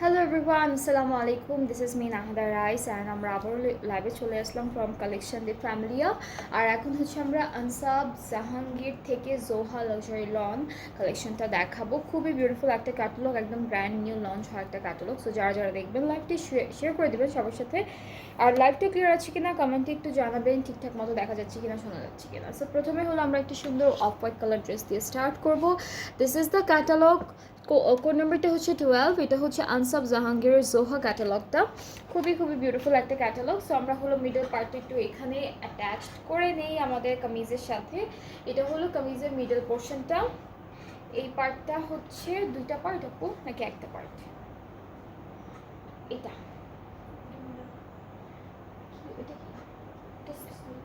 Hello everyone, আসসালামু আলাইকুম। This is me নাহাদা rice and আমরা আবারও লাইভে চলে আসলাম ফ্রম কালেকশন দি ফ্যামিলিয়া। আর এখন হচ্ছে আমরা আনসাব জাহাঙ্গীর থেকে জোহা লাক্সারি লন কালেকশনটা দেখাবো। খুবই বিউটিফুল একটা ক্যাটালগ, একদম ব্র্যান্ড নিউ লঞ্চ হয় একটা ক্যাটালগ। সো যারা যারা দেখবেন লাইভটি শেয়ার করে দেবেন সবার সাথে। আর লাইভটা ক্লিয়ার আছে কিনা কমেন্টে একটু জানাবেন, ঠিকঠাক মতো দেখা যাচ্ছে কিনা, শোনা যাচ্ছে কিনা। সো প্রথমে হলো আমরা একটি সুন্দর অফ হোয়াইট কালার ড্রেস দিয়ে স্টার্ট করব। This is the catalogue. Code নাম্বারটা হচ্ছে 12। এটা হচ্ছে আনসাব জাহাঙ্গীরের জোহা ক্যাটালগটা। খুবই খুবই বিউটিফুল একটা ক্যাটালগ। সো আমরা হলো মিডল পার্টটা একটু এখানে অ্যাটাচড করে নেই আমাদের কামিজের সাথে। এটা হলো কামিজের মিডল পোর্শনটা। এই পার্টটা হচ্ছে দুইটা পার্ট আপু নাকি একটা পার্ট? এটা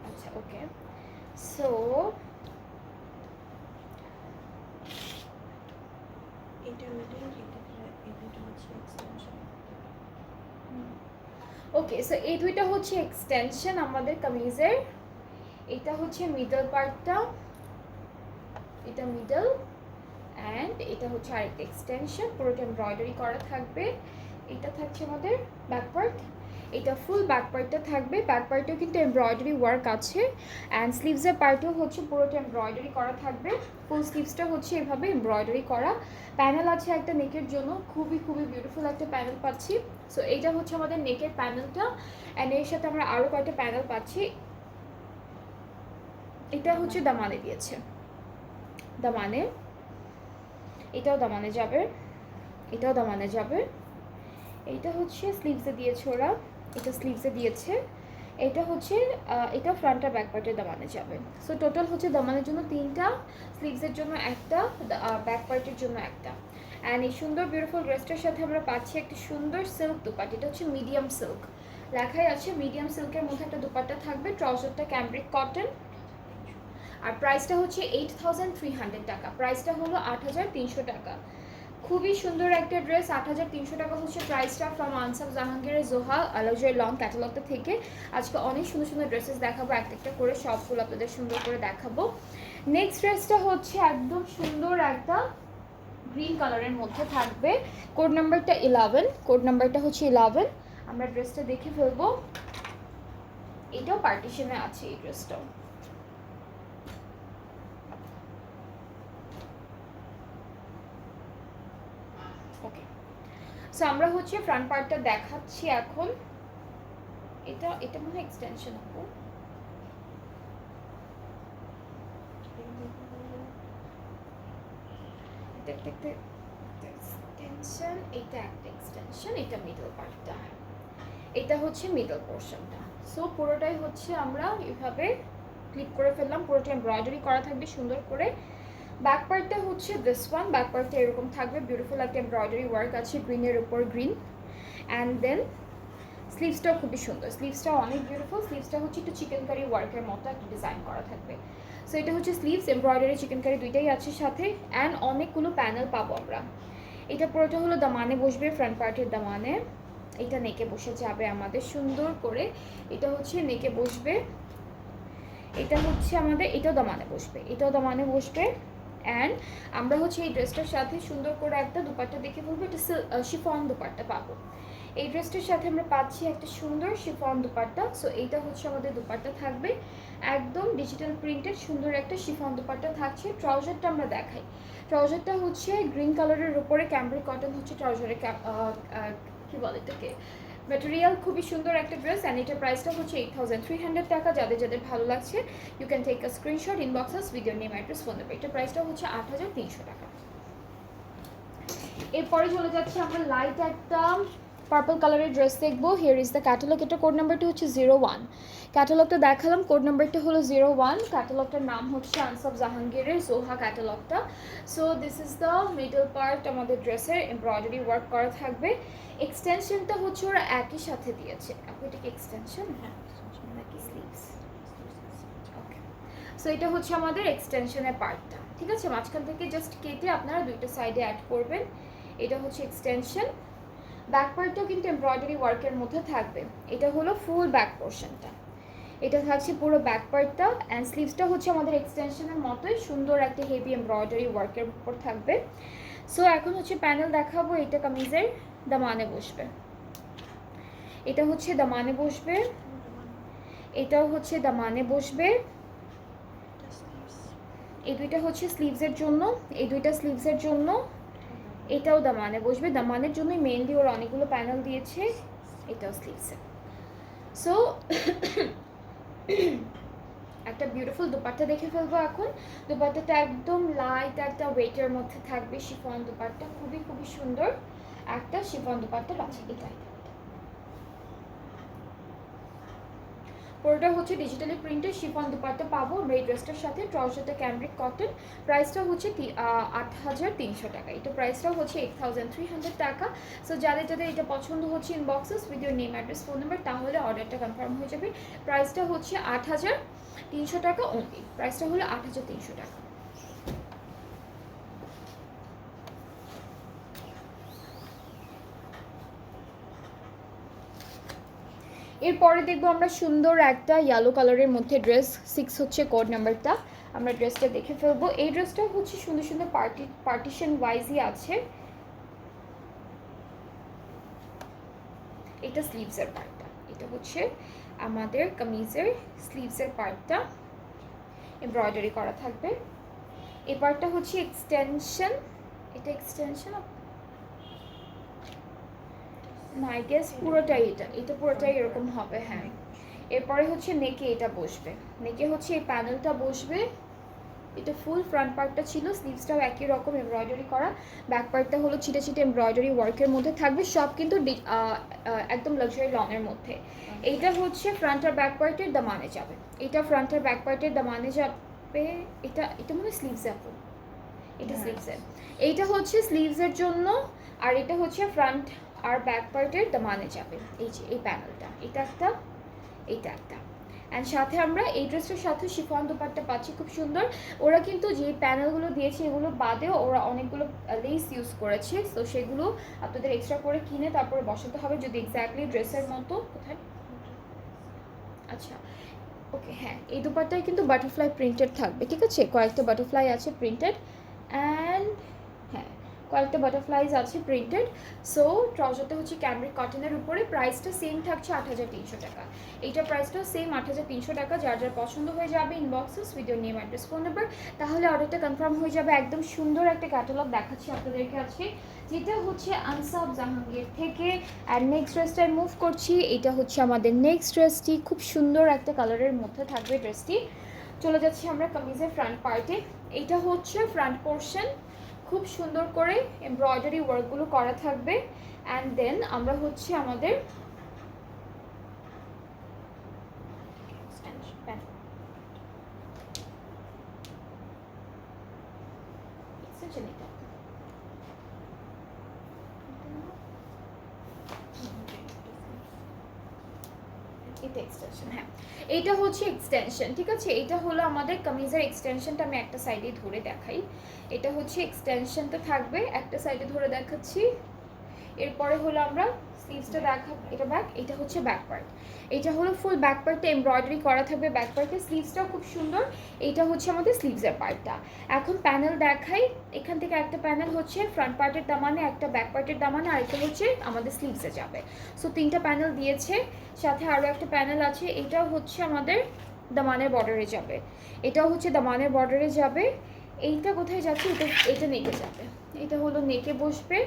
আচ্ছা, ওকে। সো ওকে, সো এই দুইটা হচ্ছে এক্সটেনশন আমাদের কামিজের। এটা হচ্ছে মিডল পার্টটা, এটা মিডল, অ্যান্ড এটা হচ্ছে আরেকটা এক্সটেনশন, পুরোটা এমব্রয়ডারি করা থাকবে। এটা থাকছে আমাদের ব্যাক পার্ট, এটা ফুল ব্যাক পার্টটা থাকবে। ব্যাক পার্টেও কিন্তু এমব্রয়ডারি ওয়ার্ক আছে, অ্যান্ড স্লিভসের পার্টেও হচ্ছে পুরোটা এমব্রয়ডারি করা থাকবে। ফুল স্লিভসটা হচ্ছে এভাবে এমব্রয়ডারি করা। প্যানেল আছে একটা নেকের জন্য, খুবই খুবই বিউটিফুল একটা প্যানেল পাচ্ছি। সো এইটা হচ্ছে আমাদের নেকের প্যানেলটা, অ্যান্ড এর সাথে আমরা আরও কয়েকটা প্যানেল পাচ্ছি। এটা হচ্ছে দামানে দিয়েছে, দামানে, এটাও দামানে যাবে, এটাও দামানে যাবে। এইটা হচ্ছে স্লিভসে দিয়েছে ওরা, এটা স্লিভসে দিয়েছে। এটা হচ্ছে এটা ফ্রন্ট আর ব্যাক পার্টের দামানে যাবে। সো টোটাল হচ্ছে দামানের জন্য 3টা, স্লিভসের জন্য একটা, ব্যাক পার্টের জন্য একটা। অ্যান্ড এই সুন্দর বিউটিফুল ড্রেসটার সাথে আমরা পাচ্ছি একটা সুন্দর সিল্ক দুপাট্টা। এটা হচ্ছে মিডিয়াম সিল্ক, লেখাই আছে মিডিয়াম সিল্কের মধ্যে একটা দুপাট্টা থাকবে। ট্রাউজারটা ক্যামব্রিক কটন, আর প্রাইসটা হচ্ছে 8300 টাকা। প্রাইসটা হলো 8300 টাকা। খুবই সুন্দর একটা ড্রেস। 8300 টাকা হচ্ছে প্রাইসটা ফ্রম আনসাব জাহাঙ্গীরের জোহা লাক্সারি লং ক্যাটালগটা থেকে। আজকে অনেক সুন্দর সুন্দর ড্রেসেস দেখাবো, একটা একটা করে সবগুলো আপনাদের সুন্দর করে দেখাবো। নেক্সট ড্রেসটা হচ্ছে একদম সুন্দর একটা গ্রিন কালারের মধ্যে থাকবে। কোড নাম্বারটা 11, কোড নাম্বারটা হচ্ছে 11। আমরা ড্রেসটা দেখে ফেলবো। এটাও পার্টিশনে আছে এই ড্রেসটাও। ওকে, সো আমরা হচ্ছে ফ্রন্ট পার্টটা দেখাচ্ছি এখন। এটা এটা মনে হয় এক্সটেনশন আপু। এক্সটেনশন, এটা একটা এক্সটেনশন, এটা মিডল পার্টটা, এটা হচ্ছে মিডল পোর্শনটা। সো পুরোটাই হচ্ছে আমরা এভাবে ক্লিপ করে ফেললাম, পুরোটা এমব্রয়ডারি করা থাকবে সুন্দর করে। ব্যাক পার্টটা হচ্ছে দিস ওয়ান, ব্যাক পার্টটা এরকম থাকবে, বিউটিফুল একটা এমব্রয়ডারি ওয়ার্ক আছে গ্রিনের উপর গ্রিন। অ্যান্ড দেন স্লিভসটাও খুবই সুন্দর, স্লিভসটাও অনেক বিউটিফুল। স্লিভসটা হচ্ছে একটু চিকেন কারি ওয়ার্কের মতো একটা ডিজাইন করা থাকবে। সো এটা হচ্ছে স্লিভস, এমব্রয়ডারি চিকেন কারি দুইটাই আছে সাথে, অ্যান্ড অনেকগুলো প্যানেল পাবো আমরা। এটা পুরোটা হলো দামানে বসবে, ফ্রন্ট পার্টের দামানে। এটা নেকে বসে যাবে আমাদের সুন্দর করে, এটা হচ্ছে নেকে বসবে। এটা হচ্ছে আমাদের, এটাও দামানে বসবে, এটাও দামানে বসবে। অ্যান্ড আমরা হচ্ছে এই ড্রেসটার সাথে সুন্দর করে একটা দুপাট্টা দেখে বলবো, এটা শিফন দুপাট্টা পাবো। এই ড্রেসটার সাথে আমরা পাচ্ছি একটা সুন্দর শিফন দুপাট্টা। সো এইটা হচ্ছে আমাদের দুপাট্টা থাকবে, একদম ডিজিটাল প্রিন্টেড সুন্দর একটা শিফন দুপাট্টা থাকছে। ট্রাউজারটা আমরা দেখাই। ট্রাউজারটা হচ্ছে গ্রিন কালারের উপরে ক্যামব্রিক কটন হচ্ছে ট্রাউজারের, কি বলে এটাকে, ম্যাটেরিয়াল। খুবই সুন্দর একটা ড্রেস, অ্যান্ড এটার প্রাইসটা হচ্ছে 8300 টাকা। যাদের যাদের ভালো লাগছে you can take a screenshot, inbox us with name, address, phone number. এটার প্রাইসটা হচ্ছে 8300 টাকা। এরপরে চলে যাচ্ছে আমরা লাইট একটা পার্পল কালারের ড্রেস দেখবো। Here is the catalogue. এটা কোড নাম্বারটা হচ্ছে 01। ক্যাটালগটা দেখালাম, কোড নাম্বারটা হলো 01। ক্যাটালগটার নাম হচ্ছে আনসাব জাহাঙ্গীরের জোহা ক্যাটালগটা। So this is the middle part আমাদের ড্রেসের, এমব্রয়ডারি ওয়ার্ক করা থাকবে। এক্সটেনশনটা হচ্ছে ওরা একই সাথে দিয়েছে। আপনি এটা কি এক্সটেনশন? হ্যাঁ, নাকি স্লিভস? ওকে, সো এটা হচ্ছে আমাদের এক্সটেনশনের পার্টটা, ঠিক আছে। মাঝখান থেকে জাস্ট কেটে আপনারা দুইটা সাইডে অ্যাড করবেন। এটা হচ্ছে এক্সটেনশন। ব্যাক পার্টটাও কিন্তু এমব্রয়ডারি ওয়ার্কের মধ্যে থাকবে। এটা হলো ফুল ব্যাক পোর্শনটা, এটা থাকছে পুরো ব্যাক পার্টটা। অ্যান্ড স্লিভসটা হচ্ছে আমাদের এক্সটেনশনের মতোই সুন্দর একটা হেভি এমব্রয়ডারি ওয়ার্কের উপর থাকবে। সো এখন হচ্ছে প্যানেল দেখাবো। এটা কামিজের দামানে বসবে, এটা হচ্ছে দামানে বসবে, এটাও হচ্ছে দামানে বসবে। এই দুইটা হচ্ছে স্লিভসের জন্য, এই দুইটা স্লিভসের জন্য, এটাও দামানে বসবে। দামানের জন্যই মেনলি ওরা অনেকগুলো প্যানেল দিয়েছে, এটাও স্লিভসে। সো একটা বিউটিফুল দুপাট্টা দেখে ফেলবো এখন। দুপাট্টাটা একদম লাইট একটা ওয়েটের মধ্যে থাকবে, শিফন দুপাট্টা, খুবই খুবই সুন্দর একটা শিফন দুপাট্টা পাচ্ছি। এটাই পুরোটা হচ্ছে ডিজিটালি প্রিন্টেড শিফন দুপাট্টা পাবো আমরা এই ড্রেসটার সাথে। ট্রাউজারটা ক্যামব্রিক কটন, প্রাইসটা হচ্ছে 8,300 টাকা। এটা প্রাইসটাও হচ্ছে 8,300 টাকা। সো যাদের যাদের এটা পছন্দ হচ্ছে inboxes with your name address phone number, তাহলে অর্ডারটা কনফার্ম হয়ে যাবে। প্রাইসটা হচ্ছে 8,300 টাকা অনলি, প্রাইসটা হলো 8,300 টাকা। এরপরে দেখবো আমরা সুন্দর একটা ইয়েলো কালারের মধ্যে ড্রেস, 6 হচ্ছে কোড নাম্বারটা। আমরা ড্রেসটা দেখে ফেলবো। এই ড্রেসটা হচ্ছে সুন্দর সুন্দর পার্টিশন ওয়াইজই আছে। এটা স্লিভসের পার্টটা, এটা হচ্ছে আমাদের কামিজের স্লিভসের পার্টটা, এমব্রয়ডারি করা থাকবে। এই পার্টটা হচ্ছে এক্সটেনশন, এটা এক্সটেনশন না, আই গেস পুরোটাই এটা পুরোটাই এরকম হবে। হ্যাঁ, এরপরে হচ্ছে নেকে এটা বসবে, নেকে হচ্ছে এই প্যানেলটা বসবে। এটা ফুল ফ্রন্ট পার্টটা ছিল, স্লিভসটাও একই রকম এমব্রয়ডারি করা, ব্যাক পার্টটা হলো ছিটে ছিটে এমব্রয়ডারি ওয়ার্কের মধ্যে থাকবে, সব কিন্তু একদম লাক্সারি লংয়ের মধ্যে। এইটা হচ্ছে ফ্রন্ট আর ব্যাক পার্টের দামানে যাবে, এটা ফ্রন্ট আর ব্যাক পার্টের দামানে যাবে। এটা এটা মানে স্লিভস আপু, এটা স্লিভসের, এইটা হচ্ছে স্লিভসের জন্য, আর এটা হচ্ছে ফ্রন্ট আর ব্যাক পার্টের দামানে যাবে। এই যে এই প্যানেলটা, এটা একটা, এটা একটা। অ্যান্ড সাথে আমরা এই ড্রেসটার সাথে শিফন দুপাট্টা পাচ্ছি, খুব সুন্দর। ওরা কিন্তু যে প্যানেলগুলো দিয়েছে এগুলো বাদেও ওরা অনেকগুলো লেস ইউজ করেছে, তো সেগুলো আপনাদের এক্সট্রা করে কিনে তারপরে বসাতে হবে যদি এক্স্যাক্টলি ড্রেসের মতো। কোথায়, আচ্ছা ওকে, হ্যাঁ এই দুপাট্টায় কিন্তু বাটারফ্লাই প্রিন্টেড থাকবে, ঠিক আছে, কয়েকটা বাটারফ্লাই আছে প্রিন্টেড, অ্যান্ড হ্যাঁ কয়েকটা বাটারফ্লাইজ আছে প্রিন্টেড। সো ট্রাউজারটা হচ্ছে ক্যামব্রিক কটনের উপরে, প্রাইসটা সেম থাকছে 8,300 টাকা। এইটার প্রাইসটাও সেম 8,300 টাকা। যার যার পছন্দ হয়ে যাবে inboxes with your name address phone number, তাহলে অর্ডারটা কনফার্ম হয়ে যাবে। একদম সুন্দর একটা ক্যাটালগ দেখাচ্ছি আপনাদের কাছে, যেটা হচ্ছে আনসাব জাহাঙ্গীর থেকে। অ্যান্ড নেক্সট ড্রেসটায় মুভ করছি, এটা হচ্ছে আমাদের নেক্সট ড্রেসটি, খুব সুন্দর একটা কালারের মধ্যে থাকবে ড্রেসটি। চলে যাচ্ছি আমরা কামিজের ফ্রন্ট পার্টে। এইটা হচ্ছে ফ্রন্ট পোর্শন, খুব সুন্দর করে এমব্রয়ডারি ওয়ার্কগুলো করা থাকবে। অ্যান্ড দেন আমরা হচ্ছে আমাদের এটা এক্সটেনশন, হ্যাঁ এইটা হচ্ছে এক্সটেনশন, ঠিক আছে। এটা হলো আমাদের কামিজের এক্সটেনশনটা, আমি একটা সাইডে ধরে দেখাই। এটা হচ্ছে এক্সটেনশনটা থাকবে, একটা সাইডে ধরে দেখাচ্ছি। এরপরে হলো আমরা স্লিভসটা দেখাবো, এটা ব্যাক, এটা হচ্ছে ব্যাক পার্ট। এটা হলো ফুল ব্যাক পার্টে এমব্রয়ডারি করা থাকবে ব্যাক পার্টে, স্লিভসটাও খুব সুন্দর। এইটা হচ্ছে আমাদের স্লিভসের পার্টটা। এখন প্যানেল দেখাই, এখান থেকে একটা প্যানেল হচ্ছে ফ্রন্ট পার্টের দামানে, একটা ব্যাক পার্টের দামানে, আরেকটা হচ্ছে আমাদের স্লিভসে যাবে। সো 3টা প্যানেল দিয়েছে, সাথে আরও একটা প্যানেল আছে। এটাও হচ্ছে আমাদের দামানের বর্ডারে যাবে, এটাও হচ্ছে দামানের বর্ডারে যাবে। এইটা কোথায় যাচ্ছে, এটা নেকে যাবে, এটা হলো নেকে বসবে।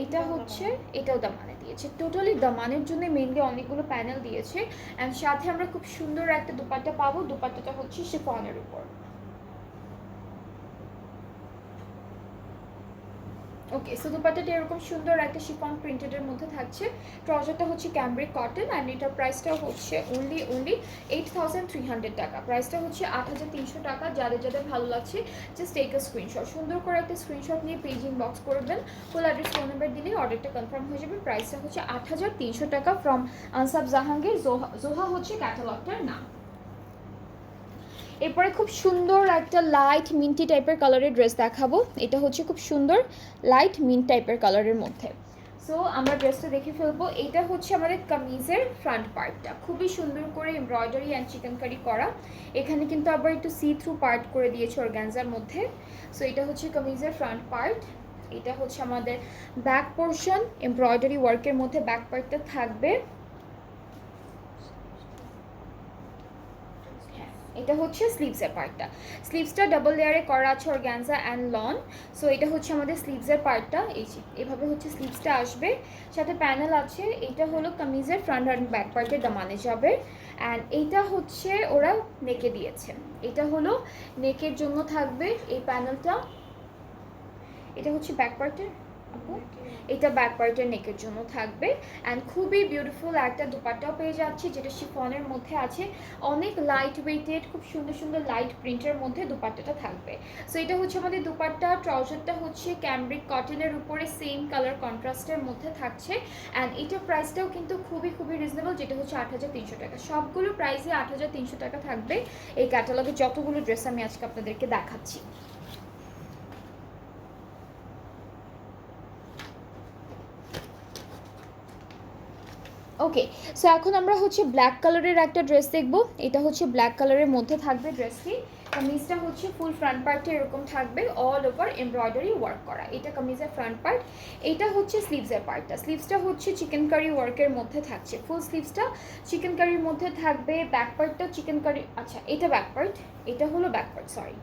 এইটা হচ্ছে, এটাও দামানে দিয়েছে। টোটালি দামানের জন্য মেনলি অনেকগুলো প্যানেল দিয়েছে। অ্যান্ড সাথে আমরা খুব সুন্দর একটা দুপাট্টা পাবো, দুপাট্টাটা হচ্ছে শিফনের উপর। ওকে, সো দুপাট্টাটা এরকম সুন্দর একটা শিফন প্রিন্টেডের মধ্যে থাকছে। ট্রাউজারটা হচ্ছে ক্যামব্রিক কটন, অ্যান্ড এটার প্রাইসটা হচ্ছে অনলি 8,300 টাকা। প্রাইসটা হচ্ছে 8,300 টাকা। যাদের যাদের ভালো লাগছে জাস্ট টেক আ স্ক্রিনশট, সুন্দর করে একটা স্ক্রিনশট নিয়ে পেজ ইনবক্স করবেন, ফুল অ্যাড্রেস ফোন নাম্বার দিলেই অর্ডারটা কনফার্ম হয়ে যাবে। প্রাইসটা হচ্ছে 8,300 টাকা ফ্রম আনসাব জাহাঙ্গীর। জোহা হচ্ছে ক্যাটালগটার নাম। এরপরে খুব সুন্দর একটা লাইট মিন্টি টাইপের কালারের ড্রেস দেখাবো। এটা হচ্ছে খুব সুন্দর লাইট মিন্ট টাইপের কালারের মধ্যে। সো আমরা ড্রেসটা দেখে ফেলবো। এটা হচ্ছে আমাদের কামিজের ফ্রন্ট পার্টটা, খুবই সুন্দর করে এমব্রয়ডারি অ্যান্ড চিকেনকারি করা। এখানে কিন্তু আবার একটু সি থ্রু পার্ট করে দিয়েছে অর্গানজার মধ্যে। সো এটা হচ্ছে কামিজের ফ্রন্ট পার্ট। এটা হচ্ছে আমাদের ব্যাক পোর্শন, এমব্রয়ডারি ওয়ার্কের মধ্যে ব্যাক পার্টটা থাকবে। এটা হচ্ছে স্লিভসের পার্টটা, স্লিভসটা ডাবল লেয়ারে করা আছে অর্গানজা অ্যান্ড লন। সো এটা হচ্ছে আমাদের স্লিভসের পার্টটা, এই যে এভাবে হচ্ছে স্লিভসটা আসবে, সাথে প্যানেল আছে। এটা হলো কামিজের ফ্রন্ট অ্যান্ড ব্যাক পার্টের দামানে যাবে। অ্যান্ড এইটা হচ্ছে ওরা নেকে দিয়েছে, এটা হলো নেকের জন্য থাকবে এই প্যানেলটা। এটা হচ্ছে ব্যাক পার্টের, এটা ব্যাক পার্টের নেকের জন্য থাকবে। অ্যান্ড খুবই বিউটিফুল একটা দুপাট্টাও পেয়ে যাচ্ছি, যেটা শিফনের মধ্যে আছে, অনেক লাইট ওয়েটেড, খুব সুন্দর সুন্দর লাইট প্রিন্টের মধ্যে দুপাট্টাটা থাকবে। সো এটা হচ্ছে আমাদের দুপাট্টা। ট্রাউজারটা হচ্ছে ক্যামব্রিক কটনের উপরে সেম কালার কন্ট্রাস্টের মধ্যে থাকছে। অ্যান্ড এটার প্রাইসটাও কিন্তু খুবই খুবই রিজনেবল, যেটা হচ্ছে ৮৩০০ টাকা। সবগুলো প্রাইসে ৮৩০০ টাকা থাকবে এই ক্যাটালগে যতগুলো ড্রেস আমি আজকে আপনাদেরকে দেখাচ্ছি। ওকে, সো এখন আমরা হচ্ছে ব্ল্যাক কালারের একটা ড্রেস দেখব। এটা হচ্ছে ব্ল্যাক কালারের মধ্যে থাকবে ড্রেসটি। কামিজটা হচ্ছে ফুল ফ্রন্ট পার্টে এরকম থাকবে, অল ওভার এমব্রয়ডারি ওয়ার্ক করা। এটা কামিজের ফ্রন্ট পার্ট, এটা হচ্ছে স্লিভসের পার্টটা। স্লিভসটা হচ্ছে চিকেন কারি ওয়ার্কের মধ্যে থাকছে, ফুল স্লিভসটা চিকেন কারির মধ্যে থাকবে। ব্যাক পার্টটা চিকেন কারি, আচ্ছা এটা ব্যাক পার্ট, এটা হলো ব্যাক পার্ট, সরি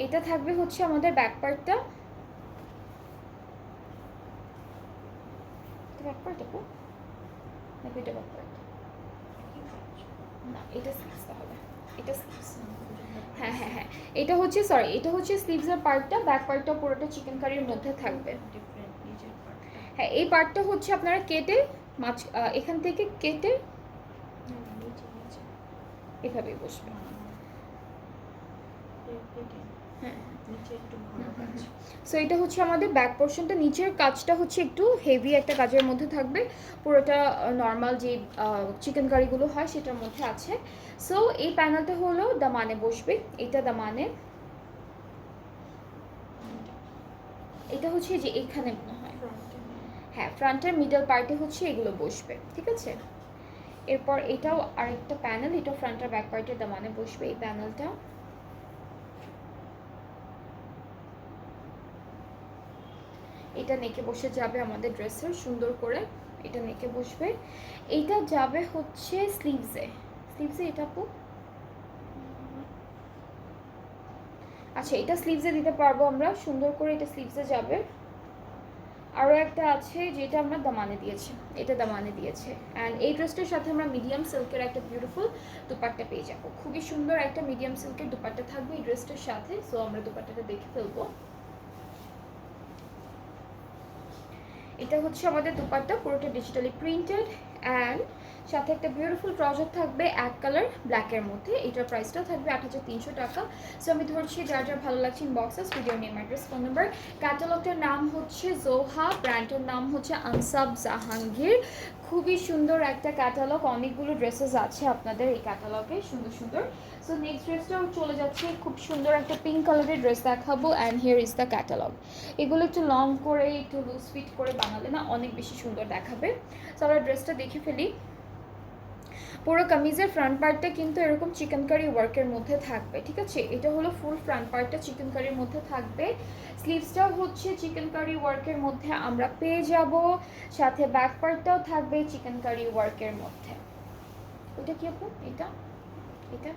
এটা থাকবে হচ্ছে আমাদের ব্যাক পার্টটা। ব্যাক পার্ট আপু নাকি এটা ব্যাক পার্ট? না এটা স্লিভস, তাহলে এটা স্লিভস। হ্যাঁ হ্যাঁ হ্যাঁ, এটা হচ্ছে সরি, এটা হচ্ছে স্লিভসের পার্টটা। ব্যাক পার্টটা পুরোটা চিকেন কারির মধ্যে থাকবে। হ্যাঁ, এই পার্টটা হচ্ছে আপনারা কেটে মাছ এখান থেকে কেটে এভাবেই বসবে। হ্যাঁ, সো এটা হচ্ছে আমাদের ব্যাক পোর্শনটা। নিচের কাজটা হচ্ছে একটু হেভি একটা কাজের মধ্যে থাকবে, পুরোটা নর্মাল যে চিকেন কারিগুলো হয় সেটার মধ্যে আছে। সো এই প্যানেলটা হলো দামানে বসবে, এটা দামানে, এটা হচ্ছে যে এইখানে মনে হয়, হ্যাঁ ফ্রন্টের মিডল পার্টে হচ্ছে এগুলো বসবে, ঠিক আছে। এরপর এটাও আরেকটা প্যানেল, এটা ফ্রন্টের ব্যাক পার্টের দামানে বসবে এই প্যানেলটা। এটা নেকে বসে যাবে আমাদের ড্রেসের সুন্দর করে, এটা নেকে বসবে। এইটা যাবে হচ্ছে স্লিভসে, স্লিভসে এটা আপু, আচ্ছা এটা স্লিভসে দিতে পারবো আমরা সুন্দর করে, এটা স্লিভসে যাবে। আরও একটা আছে যেটা আমরা দামানে দিয়েছি, এটা দামানে দিয়েছে। অ্যান্ড এই ড্রেসটার সাথে আমরা মিডিয়াম সিল্কের একটা বিউটিফুল দুপাট্টা পেয়ে যাবো, খুবই সুন্দর একটা মিডিয়াম সিল্কের দুপাট্টা থাকবে এই ড্রেসটার সাথে। সো আমরা দুপাট্টাটা দেখে ফেলবো। এটা হচ্ছে আমাদের দুপাট্টা, পুরোটা ডিজিটালি প্রিন্টেড। অ্যান্ড সাথে একটা বিউটিফুল ট্রাউজার থাকবে এক কালার ব্ল্যাকের মধ্যে। এটার প্রাইসটা থাকবে ৮৩০০ টাকা। সো আমি ধরছি যার যার ভালো লাগছে ইনবক্সেস, video name, address, phone number. ক্যাটালগটার নাম হচ্ছে জোহা, ব্র্যান্ডের নাম হচ্ছে আনসাব জাহাঙ্গীর। খুবই সুন্দর একটা ক্যাটালগ, অনেকগুলো ড্রেসেস আছে আপনাদের এই ক্যাটালগে সুন্দর সুন্দর। সো নেক্সট ড্রেসটাও চলে যাচ্ছে, খুব সুন্দর একটা পিঙ্ক কালারের ড্রেস দেখাবো। And here is the catalogue. এগুলো একটু লং করে একটু লুজ ফিট করে বানালে না অনেক বেশি সুন্দর দেখাবে। সো আমরা ড্রেসটা দেখে ফেলি। পুরো কামিজের ফ্রন্ট পার্টটা কিন্তু এরকম চিকেন কারি ওয়ার্কের মধ্যে থাকবে, ঠিক আছে। এটা হলো ফুল ফ্রন্ট পার্টটা চিকেন কারির মধ্যে থাকবে, স্লিভসটাও হচ্ছে চিকেন কারি ওয়ার্কের মধ্যে আমরা পেয়ে যাব, সাথে ব্যাক পার্টটাও থাকবে চিকেন কারি ওয়ার্কের মধ্যে। ওটা কি আপু? এটা এটা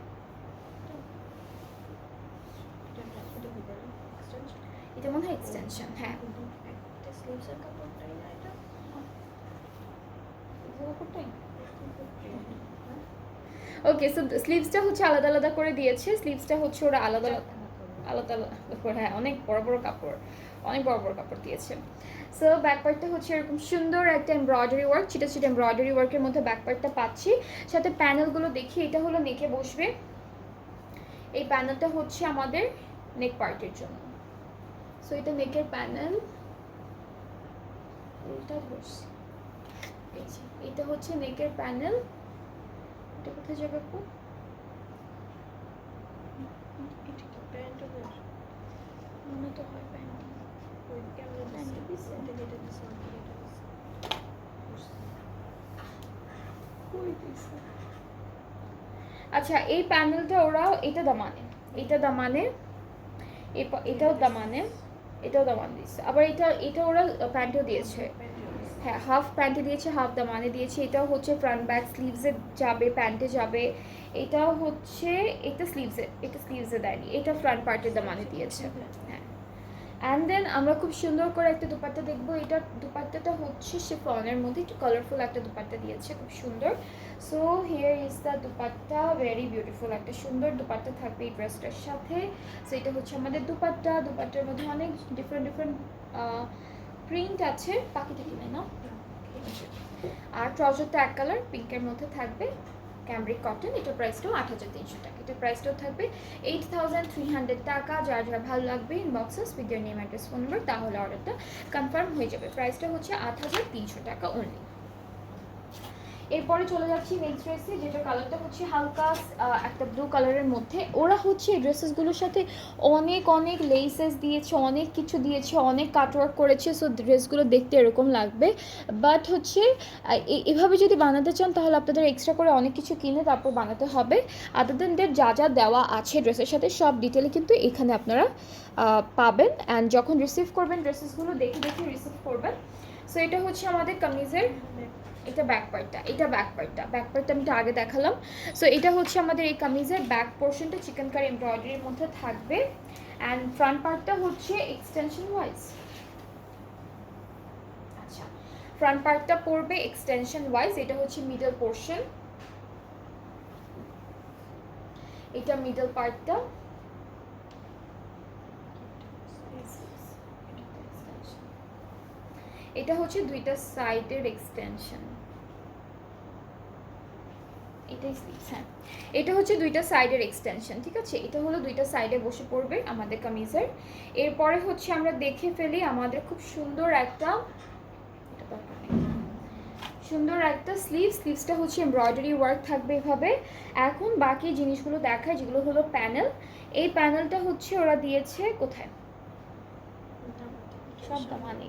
এটা মনে হয় এক্সটেনশন, হ্যাঁ স্লিভসের কাপড়টাই না, এটা কাপড়টাই। ওকে, সো স্লিভসটা হচ্ছে আলাদা আলাদা করে দিয়েছে, স্লিভসটা হচ্ছে ওরা আলাদা আলাদা আলাদা করে, হ্যাঁ অনেক বড় বড় কাপড়, অনেক বড় বড় কাপড় দিয়েছে। সো ব্যাক পার্টটা হচ্ছে এরকম সুন্দর একটা এমব্রয়ডারি ওয়ার্ক, ছিটা ছিটা এমব্রয়ডারি ওয়ার্কের মধ্যে ব্যাক পার্টটা পাচ্ছি। সাথে প্যানেলগুলো দেখি, এটা হলো নেকে বসবে, এই প্যানেলটা হচ্ছে আমাদের নেক পার্টের জন্য। সো এটা নেকের প্যানেল, এটা হচ্ছে নেকের প্যানেল। এটা কোথায় যাবে আপু? এটা কি প্যান্ট হবে? মনে তো হয় প্যান্ট। ওই ক্যামেরা প্যান্ট দিছে, এটা দিছে, কই দিছে? আচ্ছা এই প্যানেলটা ওরা এটা দামানে, এটা দামানে, এটাও দামানে। এটাও দামান দিয়েছে, আবার এটা ওরা প্যান্টও দিয়েছে। হ্যাঁ, হাফ প্যান্টে দিয়েছে, হাফ দামানে দিয়েছে। এটাও হচ্ছে ফ্রন্ট ব্যাক স্লিভসে যাবে, প্যান্টে যাবে। এটাও হচ্ছে, এটা স্লিভসে দেয়নি, এটা ফ্রন্ট পার্টের দামানে দিয়েছে। হ্যাঁ, অ্যান্ড দেন আমরা খুব সুন্দর করে একটা দুপাট্টা দেখবো। এটা দুপাট্টাটা হচ্ছে শিফনের মধ্যে একটু কালারফুল একটা দুপাট্টা দিয়েছে, খুব সুন্দর। So here is the dupatta, very beautiful একটা সুন্দর দুপাট্টা থাকবে এই ড্রেসটার সাথে। সো এটা হচ্ছে আমাদের দুপাট্টার মধ্যে অনেক ডিফারেন্ট প্রিন্ট আছে, পাখিটা কিনে না। আর ট্রাউজারটা এক কালার পিঙ্কের মধ্যে থাকবে, ক্যামব্রিক কটন। এটার প্রাইসটাও ৮৩০০ টাকা। এটার প্রাইসটাও থাকবে 8300 টাকা। যার ভালো লাগবে inboxes with your name, address, phone number, তাহলে অর্ডারটা কনফার্ম হয়ে যাবে। প্রাইসটা হচ্ছে ৮৩০০ টাকা অনলি। এরপরে চলে যাচ্ছি নেক্সট ড্রেসে, যেটা কালারটা হচ্ছে হালকা একটা ব্লু কালারের মধ্যে। ওরা হচ্ছে এই ড্রেসেসগুলোর সাথে অনেক লেসেস দিয়েছে, অনেক কিছু দিয়েছে, অনেক কাটওয়ার্ক করেছে। সো ড্রেসগুলো দেখতে এরকম লাগবে, বাট হচ্ছে এভাবে যদি বানাতে চান তাহলে আপনাদের এক্সট্রা করে অনেক কিছু কিনে তারপর বানাতে হবে। আদার দেন দ্যাট যা দেওয়া আছে ড্রেসের সাথে সব ডিটেলে কিন্তু এখানে আপনারা পাবেন। অ্যান্ড যখন রিসিভ করবেন ড্রেসেসগুলো দেখে রিসিভ করবেন। সো এটা হচ্ছে আমাদের কামিজের, এটা ব্যাক পার্টটা আমি তো আগে দেখালাম। সো এটা হচ্ছে আমাদের এই কামিজের ব্যাক পোর্শনটা চিকেন কারি এমব্রয়ডারির মধ্যে থাকবে। অ্যান্ড ফ্রন্ট পার্টটা হচ্ছে এক্সটেনশন ওয়াইজ, আচ্ছা ফ্রন্ট পার্টটা পড়বে এক্সটেনশন ওয়াইজ। এটা হচ্ছে মিডল পোর্শন, এটা মিডল পার্টটা। এটা হচ্ছে দুইটা সাইডের এক্সটেনশন, এটাই স্লিভস। হ্যাঁ, এটা হচ্ছে দুইটা সাইডের এক্সটেনশন, ঠিক আছে। এটা হলো দুইটা সাইডে বসে পড়বে আমাদের কামিজের। এরপরে হচ্ছে আমরা দেখে ফেলি আমাদের খুব সুন্দর একটা স্লিভসটা হচ্ছে এমব্রয়ডারি ওয়ার্ক থাকবে এভাবে। এখন বাকি জিনিসগুলো দেখায়, যেগুলো হলো প্যানেল। এই প্যানেলটা হচ্ছে ওরা দিয়েছে কোথায়, সব দামানে,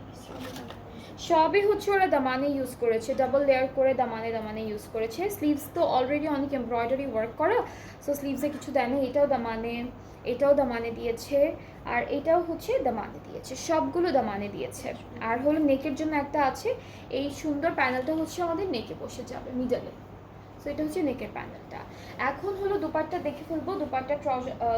সবই হচ্ছে ওরা দামানে ইউজ করেছে, ডাবল লেয়ার করে দামানে ইউজ করেছে। স্লিভস তো অলরেডি অনেক এমব্রয়ডারি ওয়ার্ক করা, সো স্লিভসে কিছু দেয় না। এটাও দামানে দিয়েছে, আর এটাও হচ্ছে দামানে দিয়েছে, সবগুলো দামানে দিয়েছে। আর হলো নেকের জন্য একটা আছে, এই সুন্দর প্যানেলটা হচ্ছে আমাদের নেকে বসে যাবে মিডলে। সো এটা হচ্ছে নেকের প্যানেলটা। এখন হলো দুপাট্টা দেখে ফেলবো।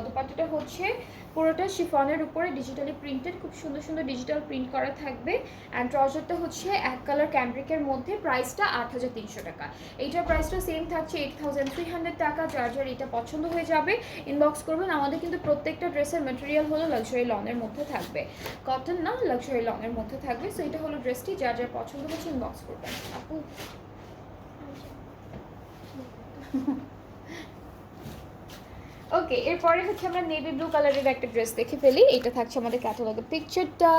দুপাট্টাটা হচ্ছে পুরোটা শিফনের উপরে ডিজিটালি প্রিন্টেড, খুব সুন্দর ডিজিটাল প্রিন্ট করা থাকবে। অ্যান্ড ট্রাউজারটা হচ্ছে এক কালার ক্যামব্রিকের মধ্যে, প্রাইসটা ৮৩০০ টাকা। এইটার প্রাইসটা সেম থাকছে 8300 টাকা। যার এটা পছন্দ হয়ে যাবে ইনবক্স করবেন। আমাদের কিন্তু প্রত্যেকটা ড্রেসের ম্যাটেরিয়াল হলো লাক্সারি লনের মধ্যে থাকবে, কটন না, লাক্সারি লনের মধ্যে থাকবে। সো এটা হলো ড্রেসটি, যার পছন্দ হচ্ছে ইনবক্স করবেন। আপু ওকে, এরপরে হচ্ছে আমরা নেভি ব্লু কালারের একটা ড্রেস দেখে ফেলি। এটা থাকছে আমাদের ক্যাটালগের পিকচারটা।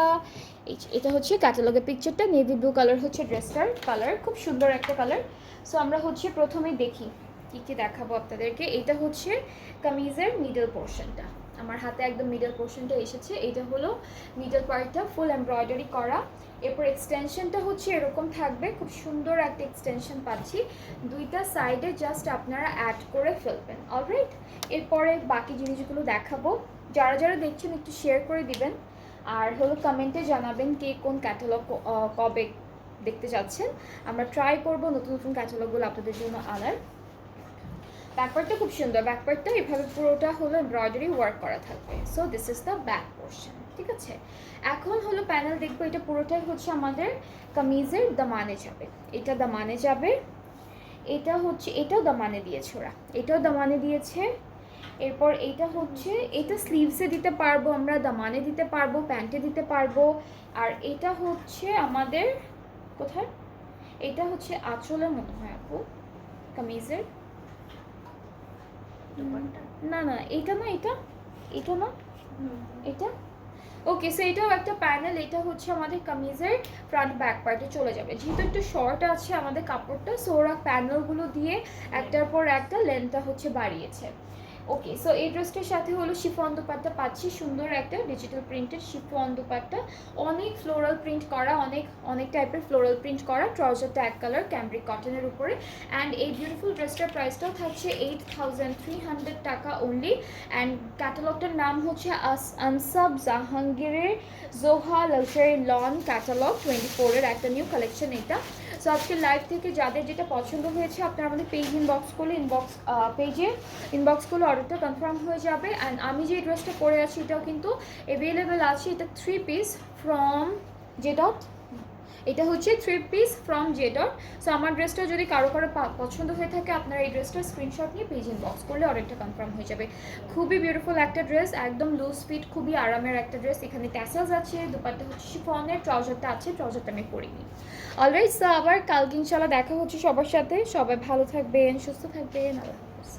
এটা হচ্ছে ক্যাটালগের পিকচারটা, নেভি ব্লু কালার হচ্ছে ড্রেসটার কালার, খুব সুন্দর একটা কালার। সো আমরা হচ্ছে প্রথমেই দেখি কি দেখাবো আপনাদেরকে। এটা হচ্ছে কামিজের মিডল পোর্শনটা, আমার হাতে একদম মিডল পোর্শনটা এসেছে। এটা হলো মিডল পার্টটা, ফুল এমব্রয়ডারি করা। এরপর এক্সটেনশনটা হচ্ছে এরকম থাকবে, খুব সুন্দর একটা এক্সটেনশন পাচ্ছি। দুইটা সাইডে জাস্ট আপনারা অ্যাড করে ফেলবেন, অলরাইট। এরপরে বাকি জিনিসগুলো দেখাবো। যারা দেখছেন একটু শেয়ার করে দিবেন, আর হলো কমেন্টে জানাবেন কে কোন ক্যাটালগ কবে দেখতে যাচ্ছেন। আমরা ট্রাই করবো নতুন ক্যাটালগুলো আপনাদের জন্য আনার। ব্যাকপার্টটা খুব সুন্দর, ব্যাকপার্টটা এভাবে পুরোটা হলো এমব্রয়ডারি ওয়ার্ক করা থাকবে। So this is the back portion, ঠিক আছে। এখন হলো প্যানেল দেখবো। এটা পুরোটাই হচ্ছে আমাদের কামিজের দামানে যাবে, এটা দামানে যাবে। এটা হচ্ছে, এটাও দামানে দিয়েছে ওরা, এটাও দামানে দিয়েছে। এরপর এটা হচ্ছে, এটা স্লিভসে দিতে পারবো আমরা, দামানে দিতে পারবো, প্যান্টে দিতে পারবো। আর এটা হচ্ছে আমাদের কোথায়, এটা হচ্ছে আঁচলে মনে হয় আপু কামিজের, না এটা না, এটা না, এটা ওকে। সো এটাও একটা প্যানেল। এটা হচ্ছে আমাদের কামিজের ফ্রন্ট ব্যাক পার্টে চলে যাবে। যেহেতু একটু শর্ট আছে আমাদের কাপড়টা, সো ওরা প্যানেলগুলো দিয়ে একটার পর একটা লেন্থটা হচ্ছে বাড়িয়েছে। ওকে, সো এই ড্রেসটার সাথে হলো শিফন দুপাট্টা পাচ্ছি, সুন্দর একটা ডিজিটাল প্রিন্টেড শিফন দুপাট্টা, অনেক ফ্লোরাল প্রিন্ট করা, অনেক অনেক টাইপের ফ্লোরাল প্রিন্ট করা, ট্রাউজারটা এক কালার ক্যামব্রিক কটনের উপরে। অ্যান্ড এই বিউটিফুল ড্রেসটার প্রাইসটাও থাকছে 8300 টাকা অনলি। অ্যান্ড ক্যাটালগটার নাম হচ্ছে আনসাব জাহাঙ্গীরের জোহা লাক্সারি লন ক্যাটালগ 24-এর একটা নিউ কালেকশন এটা। সো আজকের লাইভ থেকে যাদের যেটা পছন্দ হয়েছে আপনারা আমাদের পেজ ইনবক্স করলে পেজে ইনবক্স করলে অর্ডারটা কনফার্ম হয়ে যাবে। অ্যান্ড আমি যে ড্রেসটা পরে আছি এটাও কিন্তু অ্যাভেলেবেল আছে, এটা 3 পিস ফ্রম জেডট, এটা হচ্ছে 3 পিস ফ্রম জেডট। সো আমার ড্রেসটা যদি কারো পছন্দ হয়ে থাকে আপনারা এই ড্রেসটার স্ক্রিনশট নিয়ে পেজ ইনবক্স করলে অর্ডারটা কনফার্ম হয়ে যাবে। খুবই বিউটিফুল একটা ড্রেস, একদম লুজ ফিট, খুবই আরামের একটা ড্রেস। এখানে ট্যাসেলস আছে, দুপাট্টা হচ্ছে শিফনের, ট্রাউজারটা আছে, ট্রাউজারটা আমি পরিনি। অলরাইট, সো আবার কালকে ইনশাল্লাহ দেখা হচ্ছে সবার সাথে। সবাই ভালো থাকবেন, সুস্থ থাকবেন, আল্লাহ হাফেজ।